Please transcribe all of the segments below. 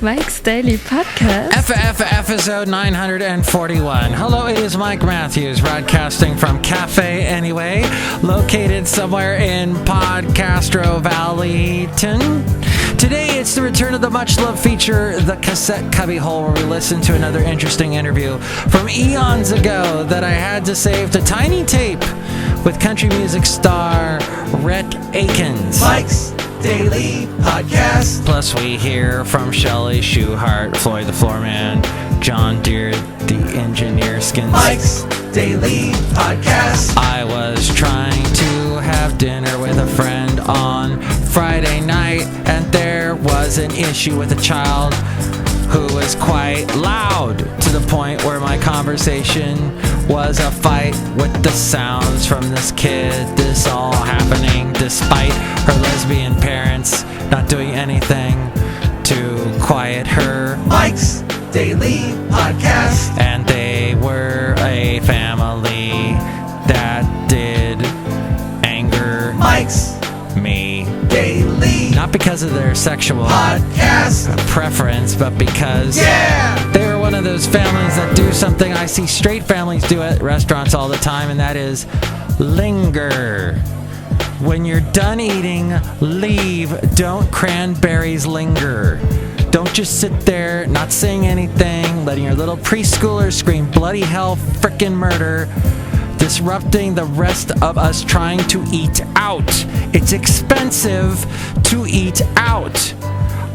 Mike's Daily Podcast. Episode 941. Hello, it is Mike Matthews, broadcasting from Cafe Anyway, located somewhere in Podcastro Valleyton. Today, it's the return of the much-loved feature, the Cassette Cubbyhole, where we listen to another interesting interview from eons ago that I had to save to tiny tape with country music star RHETT Akins. Mike's Daily Podcast. Plus, we hear from Chely Shoehart, Floyd the Floorman, John Deere, the engineer skins. Mike's Daily Podcast. I was trying to have dinner with a friend on Friday night, and there was an issue with a child who was quite loud, to the point where my conversation was a fight with the sounds from this kid. This all happening despite her lesbian parents not doing anything to quiet her. Mike's Daily Podcast. And they were a family that did anger Mike's me. Daily Not because of their sexual Podcast. preference, but because they were one of those families that do something I see straight families do at restaurants all the time, and that is linger. When you're done eating, leave. Don't cranberries linger. Don't just sit there not saying anything, letting your little preschooler scream bloody hell, frickin' murder, disrupting the rest of us trying to eat out. It's expensive to eat out.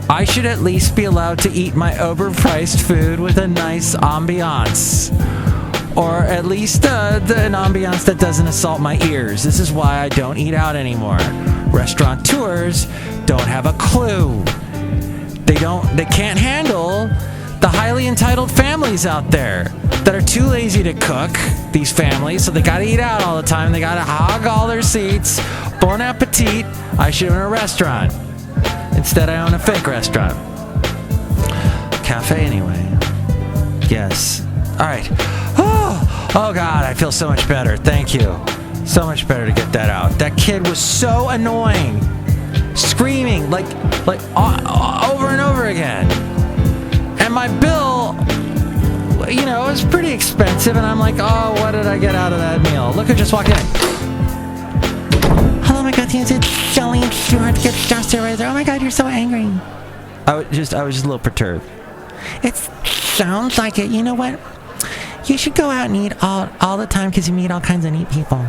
I should at least be allowed to eat my overpriced food with a nice ambiance. Or at least an ambiance that doesn't assault my ears. This is why I don't eat out anymore. Restaurateurs don't have a clue. They can't handle the highly entitled families out there that are too lazy to cook, these families, so they gotta eat out all the time. They gotta hog all their seats. Bon appetit. I should own a restaurant. Instead, I own a fake restaurant. Cafe Anyway. Yes. All right. Oh God, I feel so much better. Thank you. So much better to get that out. That kid was so annoying. Screaming like over and over again. And my bill, was pretty expensive, and I'm like, oh, what did I get out of that meal? Look who just walked in. Hello, my God, it's Chely Shoehart, the Restaurateurs. Oh my God, you're so angry. I was just a little perturbed. It sounds like it. You know what? You should go out and eat all the time because you meet all kinds of neat people.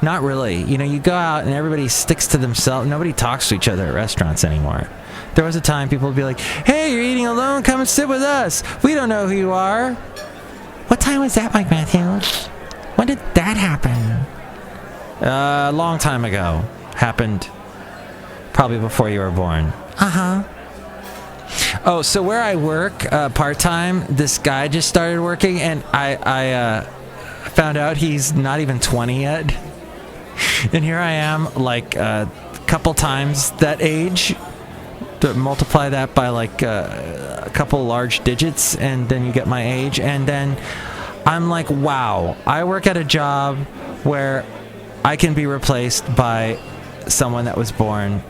Not really. You go out and everybody sticks to themselves. Nobody talks to each other at restaurants anymore. There was a time people would be like, hey, you're eating alone? Come and sit with us. We don't know who you are. What time was that, Mike Matthews? When did that happen? A long time ago. Happened probably before you were born. Uh-huh. Oh, so where I work part-time, this guy just started working, and I found out he's not even 20 yet. And here I am, like a couple times that age. To multiply that by like a couple large digits, and then you get my age. And then I'm like, wow, I work at a job where I can be replaced by someone that was born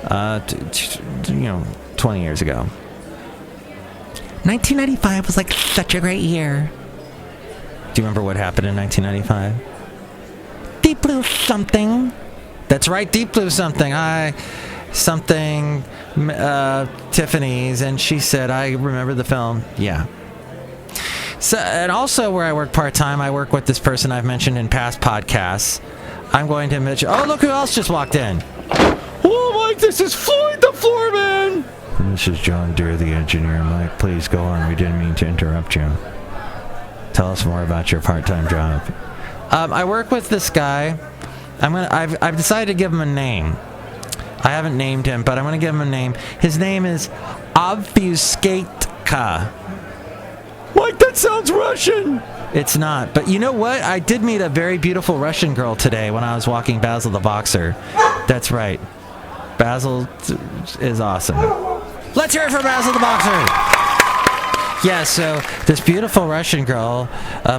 20 years ago. 1995 was like such a great year. Do you remember what happened in 1995? Deep Blue something. That's right, Deep Blue something. Tiffany's, and she said, I remember the film. Yeah. So, and also where I work part-time, I work with this person I've mentioned in past podcasts. I'm going to mention, oh, look who else just walked in. Oh, Mike, this is Floyd the Floorman. This is John Deere, the engineer. Mike, please go on. We didn't mean to interrupt you. Tell us more about your part-time job. I work with this guy. I've decided to give him a name. I haven't named him, but I'm going to give him a name. His name is Obfuscatka. Mike, that sounds Russian. It's not. But you know what? I did meet a very beautiful Russian girl today when I was walking Basil the Boxer. That's right. Basil is awesome. Let's hear it for Basil the Boxer. Yeah, so this beautiful Russian girl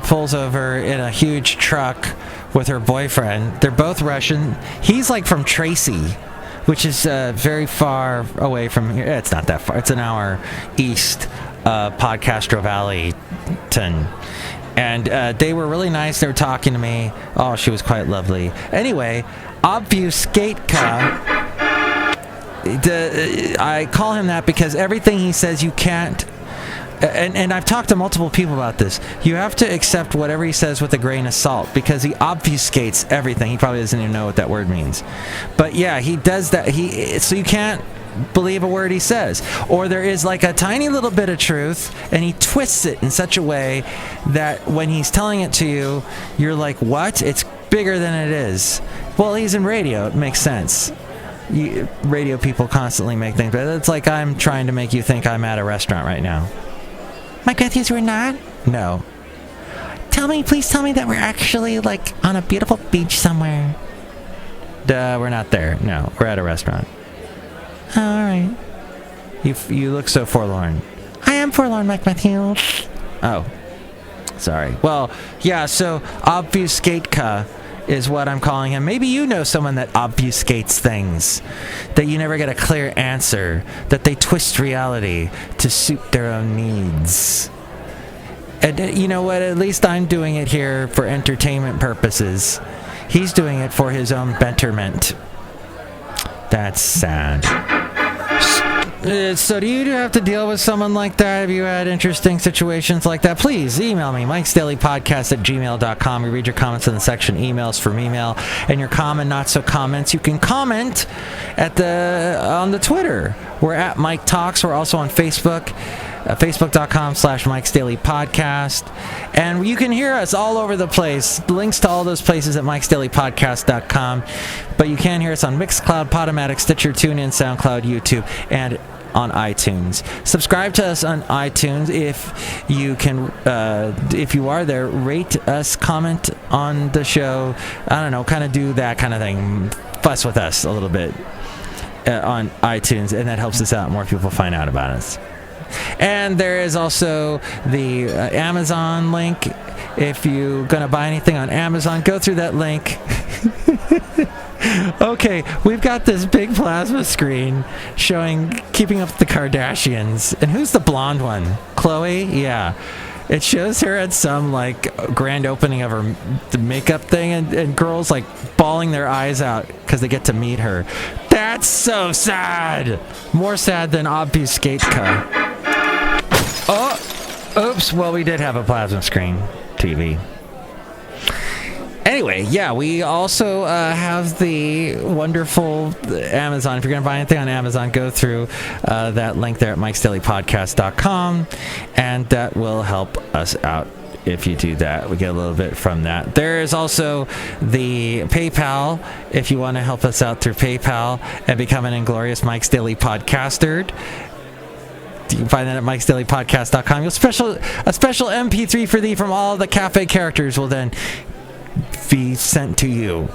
pulls over in a huge truck with her boyfriend. They're both Russian. He's like from Tracy, which is very far away from here. It's not that far. It's an hour east of Podcastro Valleyton. And they were really nice. They were talking to me. Oh, she was quite lovely. Anyway, Obfuscateca. I call him that because everything he says you can't. And I've talked to multiple people about this. You have to accept whatever he says with a grain of salt because he obfuscates everything. He probably doesn't even know what that word means. But yeah, he does that. So you can't believe a word he says. Or there is like a tiny little bit of truth and he twists it in such a way that when he's telling it to you, you're like, what? It's bigger than it is. Well, he's in radio. It makes sense. Radio people constantly make things, but it's like I'm trying to make you think I'm at a restaurant right now. Mike Matthews, we're not? No. Please tell me that we're actually, like, on a beautiful beach somewhere. We're not there. No, we're at a restaurant. All right. You look so forlorn. I am forlorn, Mike Matthews. Oh. Sorry. Well, yeah, so Obfuscateca is what I'm calling him. Maybe you know someone that obfuscates things, that you never get a clear answer, that they twist reality to suit their own needs. And you know what? At least I'm doing it here for entertainment purposes. He's doing it for his own betterment. That's sad. So do you have to deal with someone like that? Have you had interesting situations like that? Please email me, mikesdailypodcast@gmail.com. We read your comments in the section emails from email. And your common, not so comments, you can comment on the Twitter. We're at Mike Talks. We're also on Facebook. Facebook.com/Mike'sDailyPodcast. And you can hear us all over the place. Links to all those places at Mike'sDailyPodcast.com. But you can hear us on Mixcloud, Podomatic, Stitcher, TuneIn, SoundCloud, YouTube, and on iTunes. Subscribe to us on iTunes if you can. If you are there, rate us, comment on the show. I don't know, kind of do that kind of thing. Fuss with us a little bit on iTunes, and that helps us out. More people find out about us. And there is also the Amazon link. If you're going to buy anything on Amazon, go through that link. Okay, we've got this big plasma screen showing Keeping Up with the Kardashians. And who's the blonde one? Chloe? Yeah. It shows her at some, like, grand opening of her makeup thing, and girls, like, bawling their eyes out because they get to meet her. That's so sad! More sad than Obfuscateca. Oh! Oops, well, we did have a plasma screen TV. Anyway, yeah, we also have the wonderful Amazon. If you're going to buy anything on Amazon, go through that link there at Mike'sDailyPodcast.com, and that will help us out if you do that. We get a little bit from that. There is also the PayPal, if you want to help us out through PayPal and become an inglorious Mike's Daily Podcaster. You can find that at Mike'sDailyPodcast.com. A special MP3 for thee from all the cafe characters will then be sent to you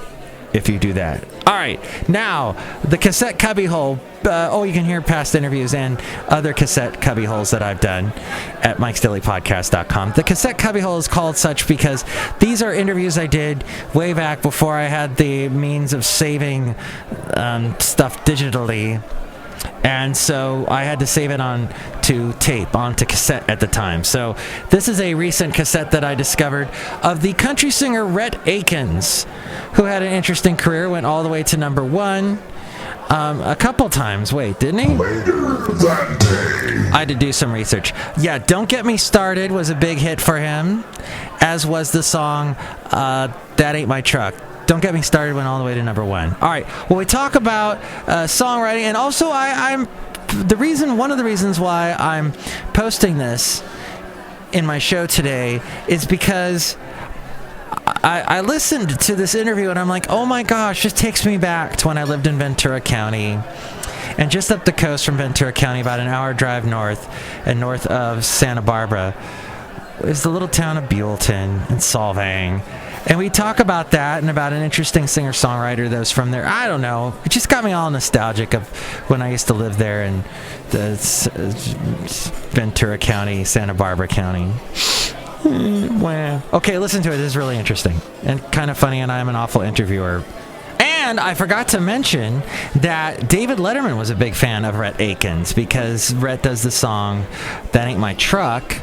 if you do that. All right, now the cassette cubbyhole. You can hear past interviews and other cassette cubbyholes that I've done at Mike'sDailyPodcast.com. The cassette cubbyhole is called such because these are interviews I did way back before I had the means of saving stuff digitally. And so I had to save it onto cassette at the time. So this is a recent cassette that I discovered of the country singer RHETT Akins, who had an interesting career, went all the way to number 1 a couple times. Wait, didn't he? Later that day. I had to do some research. Yeah, Don't Get Me Started was a big hit for him, as was the song That Ain't My Truck. Don't Get Me Started went all the way to number 1. All right. Well, we talk about songwriting, and also one of the reasons why I'm posting this in my show today is because I listened to this interview and I'm like, oh my gosh, this takes me back to when I lived in Ventura County. And just up the coast from Ventura County, about an hour drive north of Santa Barbara, is the little town of Buellton and Solvang. And we talk about that and about an interesting singer-songwriter that was from there. I don't know. It just got me all nostalgic of when I used to live there in the Ventura County, Santa Barbara County. Wow. Okay, listen to it. This is really interesting and kind of funny, and I'm an awful interviewer. And And I forgot to mention that David Letterman was a big fan of RHETT Akins because RHETT does the song That Ain't My Truck.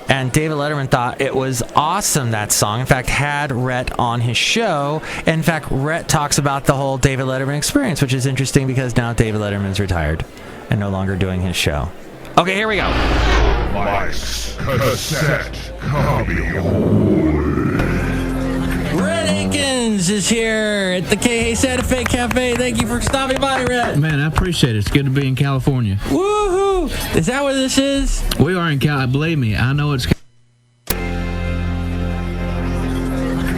And David Letterman thought it was awesome, that song. In fact, had RHETT on his show. In fact, RHETT talks about the whole David Letterman experience, which is interesting because now David Letterman's retired and no longer doing his show. Okay, here we go. Mike's Cassette Cubbyhole. RHETT Akins is here at the CASSETTE Cafe. Thank you for stopping by, RHETT. Man, I appreciate it. It's good to be in California. Woohoo! Is that what this is? We are in Cal. Believe me, I know it's.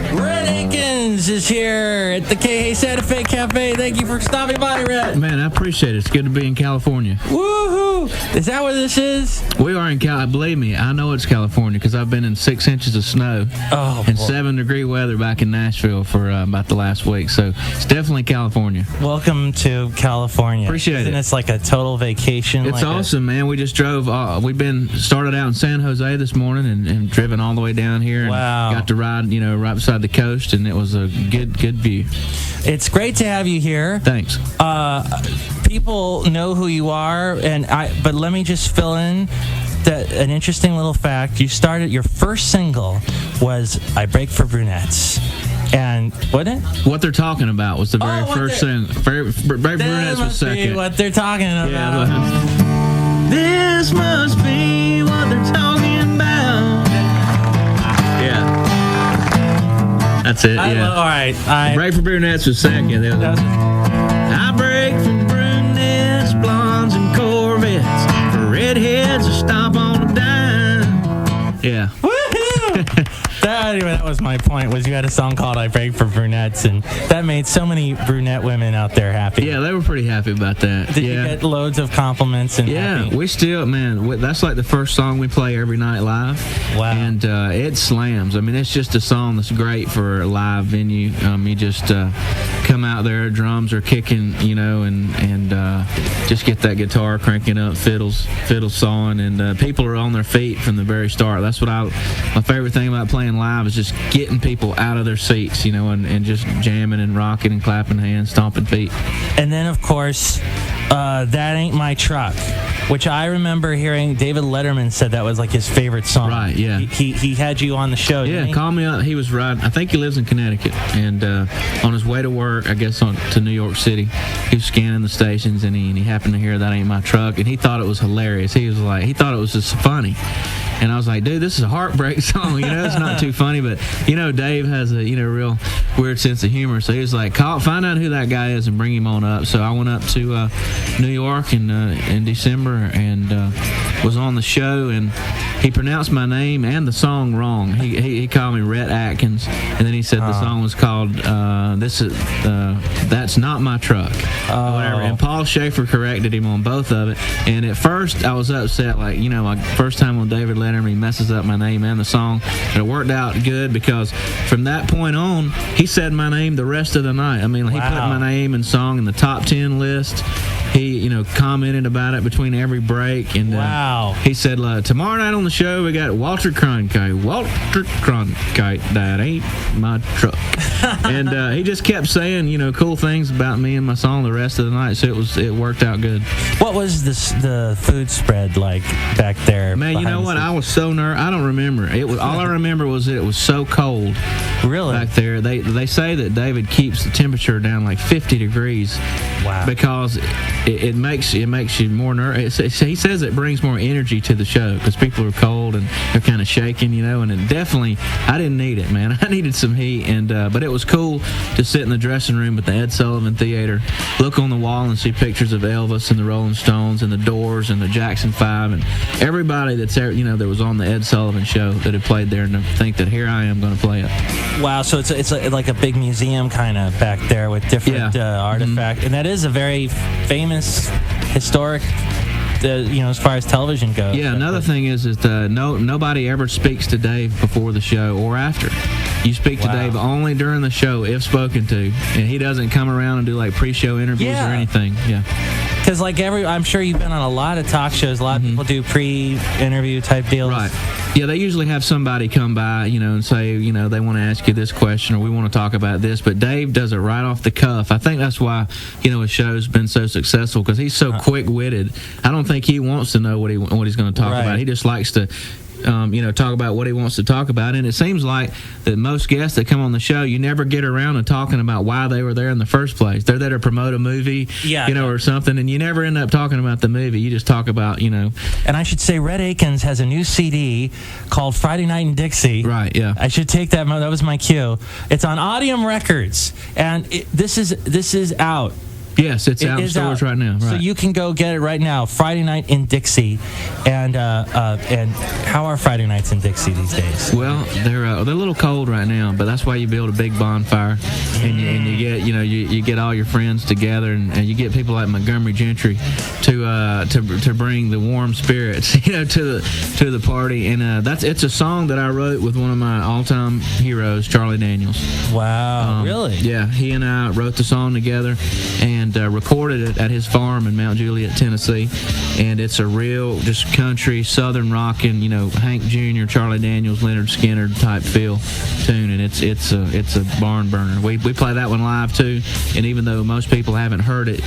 RHETT Akins is here at the CASSETTE Cafe. Thank you for stopping by, RHETT. Man, I appreciate it. It's good to be in California. Woohoo! Is that what this is? We are in Cal. Believe me, I know it's California because I've been in 6 inches of snow and 7-degree weather back in Nashville for about the last week. So it's definitely California. Welcome to California. Appreciate Isn't it. It's like a total vacation. It's awesome, man. We just drove. We've started out in San Jose this morning and driven all the way down here. And Wow. Got to ride, right beside the coast, and it was a good view. It's great to have you here. Thanks. People know who you are, but let me just fill in an interesting little fact. You started, your first single was "I Break for Brunettes," and wasn't it? What they're talking about was the very first thing. Very Brunettes was second. What they're talking about. Yeah, this must be what they're talking about. Yeah. That's it, yeah. All right. Break for Brunettes was second. I break for brunettes, blondes, and Corvettes. For redheads, I stop on a dime. Yeah. Woohoo! Anyway, that was my point, was you had a song called "I Break for Brunettes," and that made so many brunette women out there happy. Yeah, they were pretty happy about that. Did you get loads of compliments? And happy? We still, man, that's like the first song we play every night live. Wow. And it slams. I mean, it's just a song that's great for a live venue. You just come out there, drums are kicking, and just get that guitar cranking up, fiddles sawing, and people are on their feet from the very start. That's what my favorite thing about playing live is just getting people out of their seats, and just jamming and rocking and clapping hands, stomping feet. And then, of course, That Ain't My Truck, which I remember hearing David Letterman said that was like his favorite song. Right, yeah. He had you on the show, didn't he? Called me up. He was riding, I think he lives in Connecticut, and on his way to work, I guess to New York City, he was scanning the stations, and he happened to hear That Ain't My Truck, and he thought it was hilarious. He thought it was just funny. And I was like, dude, this is a heartbreak song. It's not too funny, but Dave has a real weird sense of humor. So he was like, find out who that guy is and bring him on up. So I went up to New York in December and was on the show, and he pronounced my name and the song wrong. He called me RHETT Akins, and then he said the song was called That's Not My Truck, whatever. And Paul Schaefer corrected him on both of it. And at first I was upset, like my first time on David Letterman, he messes up my name and the song. But it worked out good because from that point on, he said my name the rest of the night. I mean, he put my name and song in the top 10 list. He, commented about it between every break, and he said, tomorrow night on the show we got Walter Cronkite, that ain't my truck. And he just kept saying, cool things about me and my song the rest of the night, so it worked out good. What was the food spread like back there? Man, you know what? I was so nervous. I don't remember. All I remember was that it was so cold. Really? Back there. They say that David keeps the temperature down like 50 degrees. Wow. Because it makes you more nervous. He says it brings more energy to the show because people are cold and they're kind of shaking, and it definitely, I didn't need it, man. I needed some heat, but it was cool to sit in the dressing room at the Ed Sullivan Theater, look on the wall and see pictures of Elvis and the Rolling Stones and the Doors and the Jackson 5 and everybody that's there, that was on the Ed Sullivan show that had played there, and to think that here I am going to play it. Wow, so it's like a big museum kind of back there with different artifacts, and that is a very famous historic, as far as television goes. Yeah, another thing is that nobody ever speaks to Dave before the show or after. You speak to Dave only during the show if spoken to, and he doesn't come around and do like pre-show interviews or anything. Yeah. Because I'm sure you've been on a lot of talk shows. A lot of people do pre-interview type deals. Right. Yeah, they usually have somebody come by, and say, they want to ask you this question or we want to talk about this. But Dave does it right off the cuff. I think that's why, his show's been so successful, because he's so quick-witted. I don't think he wants to know what he's going to talk about. He just likes to talk about what he wants to talk about. And it seems like that most guests that come on the show, you never get around to talking about why they were there in the first place. They're there to promote a movie, or something, and you never end up talking about the movie. You just talk about, And I should say RHETT Akins has a new CD called Friday Night in Dixie. Right, yeah. I should take that. That was my cue. It's on Audium Records, and this is out. Yes, it's out in stores right now. Right. So you can go get it right now. Friday Night in Dixie, and how are Friday nights in Dixie these days? Well, they're a little cold right now, but that's why you build a big bonfire, and you get you get all your friends together, and you get people like Montgomery Gentry to bring the warm spirits to the party, and it's a song that I wrote with one of my all-time heroes, Charlie Daniels. Wow, really? Yeah, he and I wrote the song together, and recorded it at his farm in Mount Juliet, Tennessee. And it's a real just country, southern rocking, Hank Jr., Charlie Daniels, Leonard Skinner type feel tune. And it's a barn burner. We play that one live too. And even though most people haven't heard it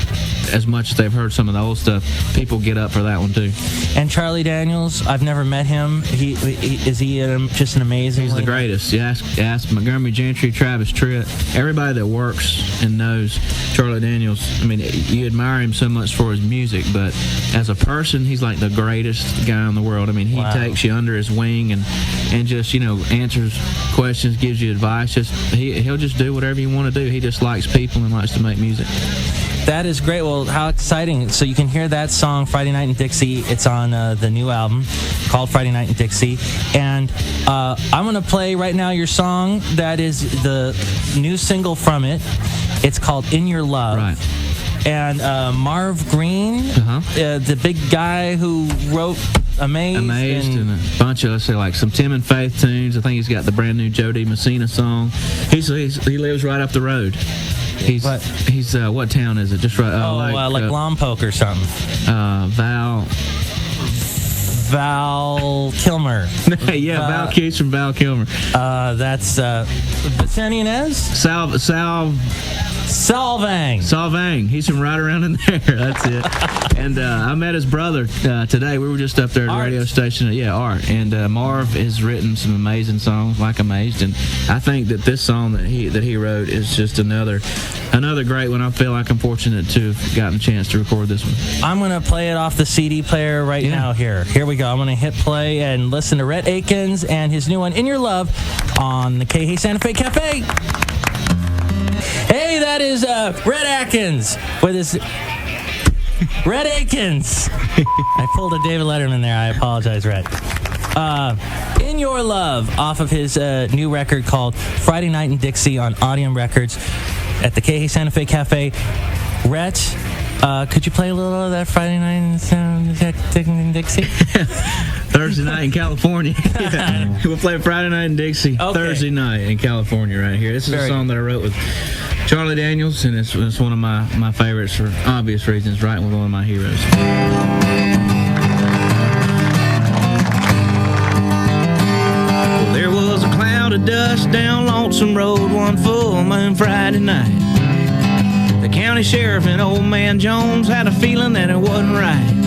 as much as they've heard some of the old stuff, people get up for that one too. And Charlie Daniels, I've never met him. He just an amazing. He's the greatest. You ask Montgomery Gentry, Travis Tritt, everybody that works and knows Charlie Daniels. I mean, you admire him so much for his music, but as a person, he's like the greatest guy in the world. I mean, he takes you under his wing and just, answers questions, gives you advice. He'll just do whatever you want to do. He just likes people and likes to make music. That is great. Well, how exciting. So you can hear that song, Friday Night in Dixie. It's on the new album called Friday Night in Dixie. And I'm going to play right now your song that is the new single from it. It's called In Your Love. Right. And Marv Green, the big guy who wrote Amazed and a bunch of, let's say, like some Tim and Faith tunes. I think he's got the brand new Jody Messina song. He lives right up the road. He's what town is it? Just right. Like Lompoc or something. Val Kilmer. Yeah, Val Keats from Val Kilmer. That's San Ynez? Salvang. He's from right around in there. That's it. And I met his brother today. We were just up there at the radio station. Art. And Marv has written some amazing songs like Amazed. And I think that this song that he wrote is just another great one. I feel like I'm fortunate to have gotten a chance to record this one. I'm going to play it off the CD player right now here. Here we go. I'm going to hit play and listen to RHETT Akins and his new one, In Your Love, on the Hey Santa Fe Cafe. Hey, that is RHETT Akins with his... RHETT Akins. I pulled a David Letterman there. I apologize, Rhett. In Your Love, off of his new record called Friday Night in Dixie on Audium Records at the Hey Santa Fe Cafe. Rhett, could you play a little of that Friday Night in Dixie? Thursday night in California. Yeah. We'll play Friday Night in Dixie. Okay. Thursday night in California right here. This is a song that I wrote with Charlie Daniels, and it's one of my favorites for obvious reasons, right, with one of my heroes. Well, there was a cloud of dust down Lonesome Road one full moon Friday night. The county sheriff and old man Jones had a feeling that it wasn't right.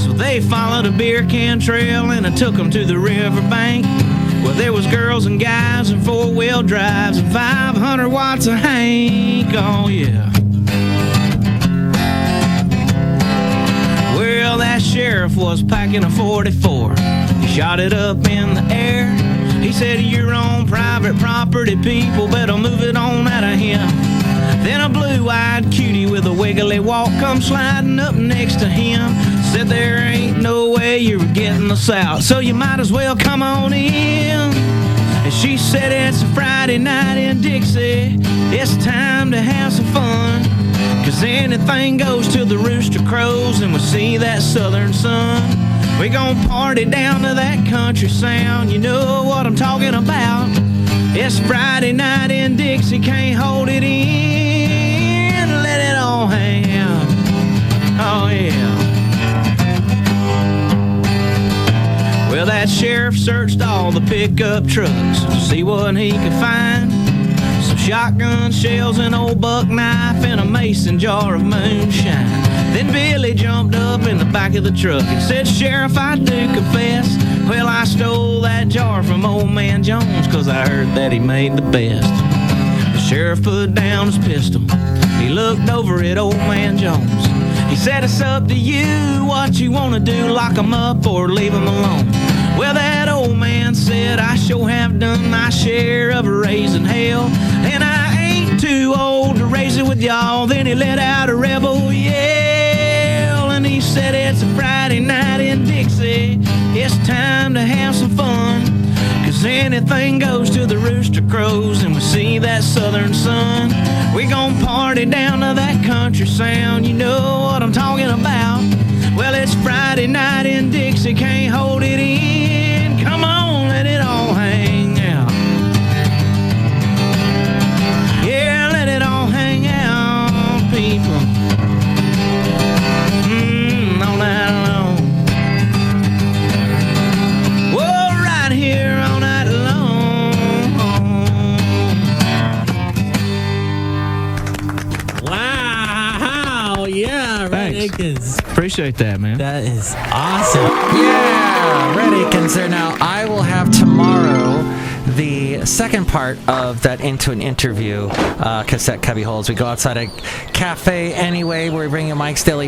So they followed a beer can trail and it took them to the riverbank. Well, there was girls and guys and four-wheel drives and 500 watts of Hank, oh yeah. Well, that sheriff was packing a 44. He shot it up in the air. He said, "You're on private property, people better move it on out of here." Then a blue-eyed cutie with a wiggly walk come sliding up next to him. Said, "There ain't no way you're getting us out, so you might as well come on in." And she said, "It's a Friday night in Dixie. It's time to have some fun. 'Cause anything goes till the rooster crows and we see that southern sun. We gon' party down to that country sound. You know what I'm talking about. It's Friday night in Dixie, can't hold it in. Let it all hang out. Oh yeah." Well, that sheriff searched all the pickup trucks to see what he could find. Some shotgun shells, an old buck knife, and a mason jar of moonshine. Then Billy jumped up in the back of the truck and said, Sheriff, I do confess, well, I stole that jar from old man Jones, 'cause I heard that he made the best. The sheriff put down his pistol. He looked over at old man Jones. He said, it's up to you what you want to do, lock him up or leave him alone. Well, that old man said, I sure have done my share of raising hell, and I ain't too old to raise it with y'all. Then he let out a rebel yell, and he said, it's a Friday night in Dixie. It's time to have some fun, 'cause anything goes till the rooster crows and we see that southern sun. We gon' party down to that country sound, you know what I'm talking about. Well, it's Friday night in Dixie, can't hold it in. Come on, let it all hang out. Yeah, let it all hang out, people. All night long. Whoa, right here all night long. Wow, yeah, RHETT Akins. Appreciate that, man. That is awesome. Yeah, RHETT Akins there. Now, I will have tomorrow the second part of that Into an Interview cassette cubbyholes. We go outside a cafe anyway. We're bringing Mike's Daily